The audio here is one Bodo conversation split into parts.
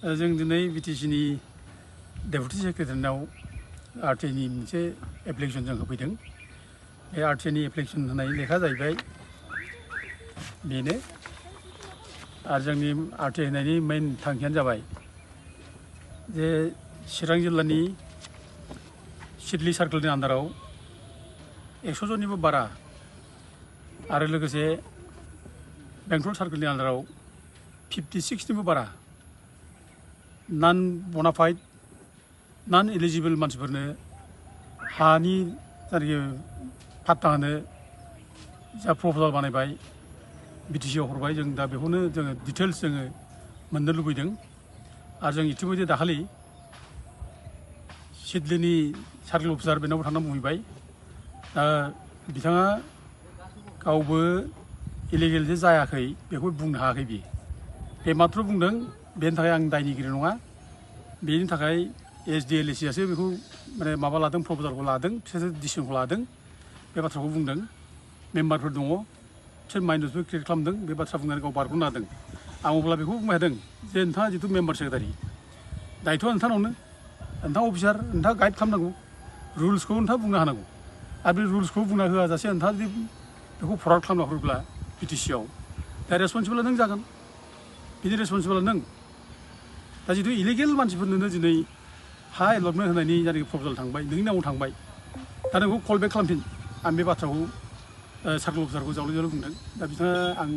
जों दिनै बिटिसिनि डेपुटि सेक्रेटारिनाव आरटिआइनि मोनसे एप्लिकेसन जों होफैदों। बे आरटिआइनि एप्लिकेसन होनाय लेखा जाहैबाय बेनो आरो जोंनि आरटिआइ होनायनि मेइन थांखियानो जाबाय जे चिरां जिल्लानि सिडली सार्कोलनि आन्दाराव 100 जननिबो बारा आरो लोगोसे बेंटल सार्कोलनि आन्दाराव 56निबो बारा नन बनाफाइड नन एलिजिबल मानसिफोरनो हानि जायनाखि पाट्टा होनो जा प्रप'जाल बानायबाय बिटिसिआव हरबाय। जों दा बेखौनो जोङो डिटेल्स जोङो मोननो लुबैदों आरो जों इतिमध्य दाखालि सिडलीनि सार्कोल अफिसार बेनावबो थांना बुंहैबाय। दा बिथाङा गावबो इलिगेल जे जायाखै बेखौ बुंनो हायाखै बियो। बे मात्र बुंदों बेनि थाखाय आं दायनिगिरि नङा, बेनि थाखाय एसडिएलएसिआसो बेखौ माने माबा लादों, प्रप'जालखौ लादों, बिसोरसो डिसिसनखौ लादों, बे बाथ्राखौ बुंदों। मेम्बारफोर दङ, बिसोर माइनसबो क्रिएट खालामदों, बे बाथ्रा बुंनानै गाव बारग'नो हादों। आं अब्ला बेखौ बुंनो हादों जे नोंथाङा जिथु मेम्बार सेक्रेटारि, दायथ'आ नोंथांनावनो, नोंथाङा अफिसार, नोंथाङा गाइड खालामनांगौ, रुल्सखौ नोंथाङा बुंनो हानांगौ। आरो बे रुल्सखौ बुंना होआजासे नोंथाङा जुदि बेखौ फरवार्ड खालामना हरोब्ला बिटिसिआव दा रेसपन्सिबोला नों जागोन, बिनि रेसपन्सिबोला नों। दा जिथु इलिगेल मानसिफोरनो दिनै हा एलटमेन्ट होनायनि जायनाखि प्रप'जाल थांबाय, नोंनि नामाव थांबाय, दा नोंखौ कल बेक खालामफिन। आं बे बाथ्राखौ सार्कोल अफिसारखौ जावले जावले बुंदों। दा बिथाङा आं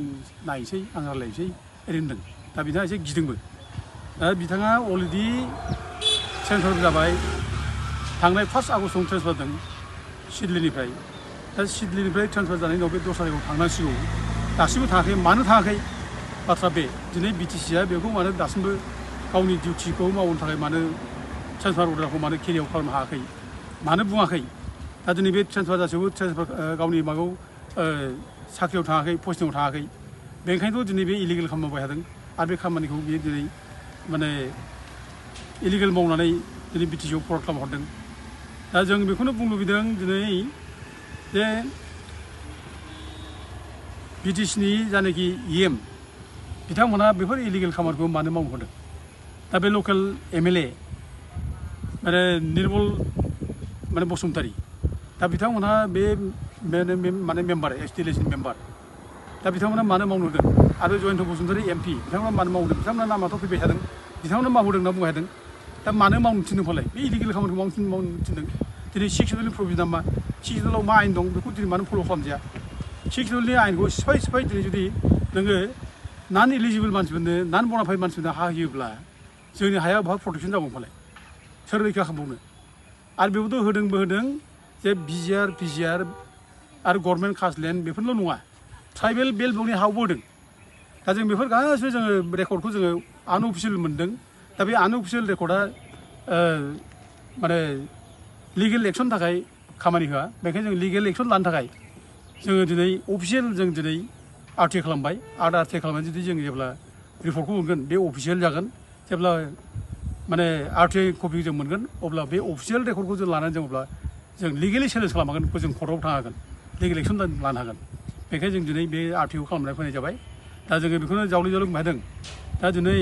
नायनोसै, आं रायज्लायनोसै ओरै होनदों। दा बिथाङा एसे गिदोंबो। दा बिथाङा अलरेडि ट्रेन्सफार जाबाय, थांनाय 1 आगस्टआवनो ट्रेन्सफार जादों सिडलीनिफ्राय। दा सिडलीनिफ्राय ट्रेन्सफार जानायनि उनाव बे दस्रा जायगायाव थांनांसिगौ, दासिमबो थाङाखै। मानो थाङाखै बाथ्रा बे, दिनै बिटिसिआ बेखौ मानो दासिमबो गावनि डिउटिखौ मावनो थाखाय मानो ट्रेन्सफार अर्डारखौ मानो केरि आउट खालामनो हायाखै, मानो बुङाखै। दा दिनै बे ट्रेन्सफार जासेयावबो गावनि माबायाव साख्रियाव थाङाखै, पस्टिंआव थाङाखै। बेनिखायनोथ' दिनै बे इलिगेल खामानि मावबाय थादों आरो बे खामानिखौ बियो दिनै माने इलिगेल मावनानै दिनै बिटिसिआव फरवार्ड खालामहरदों। दा जों बेखौनो बुंनो लुबैदों दिनै जे बिटिसिनि जायनाखि इएम बिथांमोनहा बेफोर इलिगेल खामानिखौ मानो मावनो होदों। दा बे लकेल एमएलए माने निर्मल माने बसुमतारी, दा बिथांमोनहा बे माने मेम्बार, एसडिएलएसिनि मेम्बार। दा बिथांमोना मानो मावनो होदों आरो जयन्त बसुमतारी एमपि, बिथांमोना मानो मावदों, बिथांमोना नामाथ' फैबाय थादों, बिथांमोना मावदों होनना बुंबाय थादों। दा मानो मावनो थिनदों फालाय, बे इलिगेल खामानिखौ मावनो थिनदों। दिनै 6 सिडिउलनि प्रभिजनआ मा, 6 सिडिउलाव मा आयेन दं बेखौ दिनै मानो फल' खालामजाया। 6 सिडिउलनि आयेनखौ सिफाय दिनै जुदि नोङो नन एलिजिबोल मानसिफोरनो, नन बनाफाइड मानसिफोरनो हा होयोब्ला जोंनि हाया बहा प्रटेक्सन जाबावो फालाय, सोर रैखा खालामबावनो। आरो बेबोथ' होदों जे बिजिआर पिजिआर आरो गभर्नमेन्ट कास्ट लेन्ड बेफोरल' नङा, ट्राइबेल बेल्ट ब्लकनि हायावबो होदों। दा जों बेफोर गासैबो जोङो रेकर्डखौ जोङो आनअफिसियेल मोनदों। दा बे आनअफिसियेल रेकर्डआ माने लिगेल एक्सननि थाखाय खामानि होआ। बेखायनो जों लिगेल एक्सन लानो थाखाय जोङो दिनै अफिसियेल जों दिनै आरटिआइ खालामबाय। आरो आरटिआइ खालामनानै जुदि जों जेब्ला रिपर्टखौ मोनगोन बे अफिसियेल जागोन। जेब्ला माने आरटिआइ कपि जों मोनगोन अब्ला बे अफिसियेल रेकर्डखौ जों लानानै जों अब्ला जों लिगेलि चेलेन्ज खालामनो हागोन, जों कर्टआव थांनो हागोन, लिगेल एक्सन लानो हागोन। बेखायनो जों दिनै बे आरटिआइखौ खालामनानै फैनाय जाबाय। दा जोङो बेखौनो जावले जावले बुंबाय थादों। दा दिनै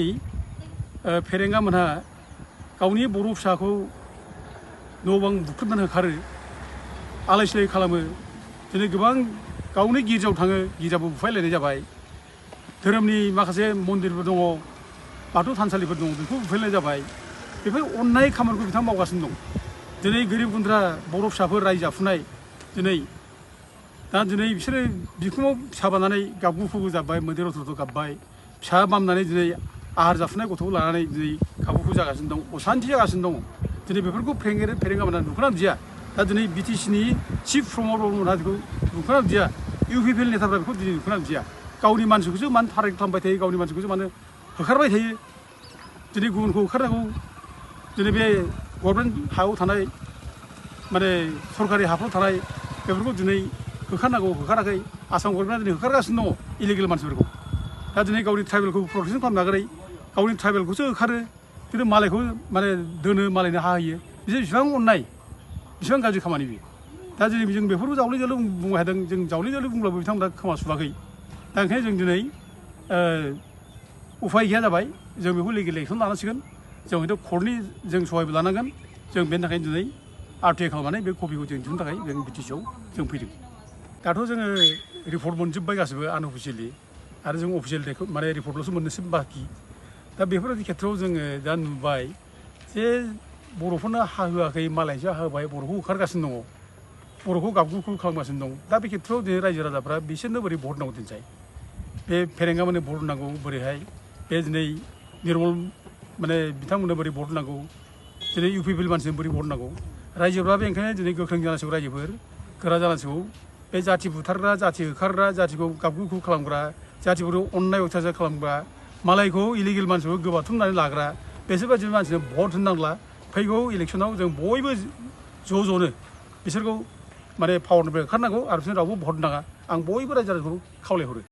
फेरेंगा मोनहा गावनि बर' फिसाखौ न' बां बुख्रुबनानै होखारो, आलाय सिलाय खालामो। दिनै गोबां गावनि गिर्जायाव थाङो, गिर्जाबो बुफायलायनाय जाबाय। धोरोमनि माखासे मन्दिरफोर दङ, बाथौ थानसालिफोर दङ, बेखौ बुफायलायनाय जाबाय। बेफोर अननाय खामानिखौ बिथाङा मावगासिनो दं। दिनै गोरिब गुन्द्रा बर' फिसाफोर रायजो जाफुनाय दिनै बिसोरो बिखुङाव फिसा बानानै गाबगु खुगु जाब्बाय, मैदेर रथ' गाबबाय, फिसा बामनानै दिनै आहार जाफुनाय गथ'खौ लानानै दिनै गाबगु जागासिनो दं, असान्थि जागासिनो दङ। दिनै बेफोरखौ फेरेंगा मोनहा नुखोना नुदिया। दा दिनै बिटिसिनि चिफ प्रमटर मोनहा बेखौ नुखोना नुदिया, इउपिपिएल नेताफ्रा बेखौ दिनै नुखोना नुदिया। गावनि मानसिखौसो मानो टारगेट खालामबाय थायो, गावनि मानसिखौसो मानो होखारबाय थायो। दिनै गुबुनखौ होखारनांगौ। दिनै बे गभर्नमेन्ट हायाव थानाय माने सरकारि हाफ्राव थानाय बेफोरखौ दिनै होखारनांगौ, होखाराखै। आसाम गभर्नमेन्टआ दिनै होखारगासिनो दङ इलिगेल मानसिफोरखौ। दा दिनै गावनि ट्राइबेलखौ प्रटेकसन खालामनो नागिरै गावनि ट्राइबेलखौसो होखारो, खिन्थु मालायखौ माने दोनो, मालायनो हा होयो। बिसोर बेसेबां अननाय, बेसेबां गाज्रि खामानि बेयो। दा दिनै जों बेफोरखौ जावले जावले बुंबाय थादों। जों जावले जावले बुंब्लाबो बिथांमोना खोमा सुवाखै। दा ओंखायनो जों दिनै उफाय गैया जाबाय जों बेखौ लिगेल एक्सन लानांसिगोन जों हयथ' कर्टनि जों सहायबो लानांगोन जों बेनि थाखायनो दिनै RTI खालामनानै बे कपिखौ जों दिहुननो थाखाय जों BTC आव जों फैदों दाथ' जोङो रिपर्ट मोनजोब्बाय गासिबो आनअफिसियेलि आरो जों अफिसियेल माने रिपर्टल'सो मोननोसै बाखि दा बेफोरबायदि खेथ्रआव जोङो दा नुबाय जे बर'फोरनो हा होआखै मालायसो हा होबाय बर'खौ होखारगासिनो दङ बर'खौ गाबगुखु खालामगासिनो दं दा बे खेथ्रआव दिनै रायजो राजाफ्रा बिसोरनो बोरै भट नांगौ दिनसाय बे फेरेंगा माने भट नांगौ बोरैहाय बे दिनै निर्मल माने बिथांमोननो बोरै भट नांगौ दिनै UPPL मानसिनो बोरै भट नांगौ रायजोफ्राबो ओंखायनो दिनै गोख्रों जानांसिगौ रायजोफोर गोरा जानांसिगौ बे जाथि बुथारग्रा जाथि होखारग्रा जाथिखौ गाबगुखु खालामग्रा जाथिफोरखौ अननाय अयथासार खालामग्रा मालायखौ इलिगेल मानसिखौ गोबाथुमनानै लाग्रा बेसोरबायदि मानसिनो भट होनांला फैगौ इलेक्सनाव जों बयबो ज'नो बिसोरखौ माने पावारनिफ्राय होखारनांगौ आरो बिसोर रावबो भट नाङा आं बयबो रायजो राजाखौ खावलायहरो